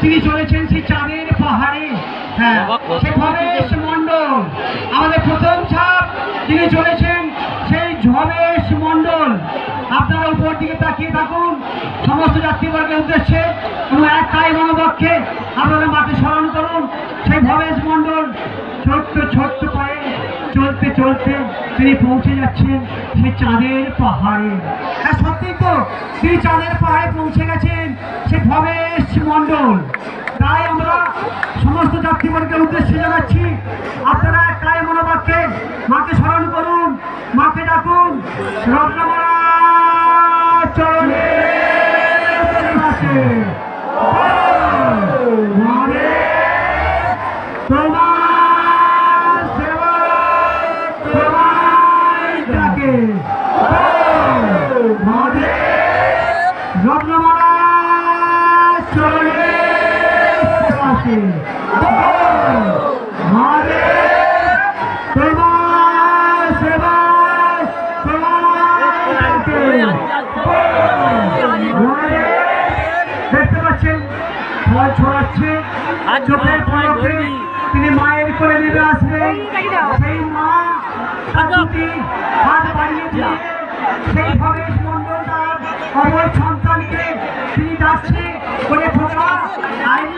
তিনি চলেছেন সেই চাঁদের পাহাড়ে। হ্যাঁ, সে ভবেশ মণ্ডল আমাদের প্রথম ছাপ, তিনি চলেছেন সেই ভবেশ মণ্ডল। আপনারা উপর দিকে তাকিয়ে থাকুন সমস্ত যাত্রীবর্গের উদ্দেশ্যে এবং একটাই মনোবক্ষে আপনারা মাঠে স্মরণ করুন সেই ভবেশ মণ্ডল ছোট্ট ছোট্ট পায়ে চলতে চলতে তিনি পৌঁছে যাচ্ছেন সেই চাঁদের পাহাড়ে। হ্যাঁ সত্যি তো, তিনি চাঁদের পাহাড়ে পৌঁছে গেছেন সেই ভবেশ মণ্ডল। তাই আমরা সমস্ত যাত্রীবর্গের উদ্দেশ্যে জানাচ্ছি আপনারা একটাই মনোবাক্যে মাকে স্মরণ করুন, মাকে ডাকুন, রত্নমালা চরণে তোমার সেবা তোমায় ডাকে, রত্নমালা চরণে আসে, তোমার সেবা তোমায় ডাকে। দেখতে পাচ্ছেন ফল ছড়াচ্ছে চোখের পলকে, তিনি মায়ের করে নেমে আসবেন। সেই মা হাত বাড়িয়ে দিয়ে সেই ভবেশ মণ্ডল তার অবর সন্তানকে তিনি যাচ্ছে করে খোকা আইনি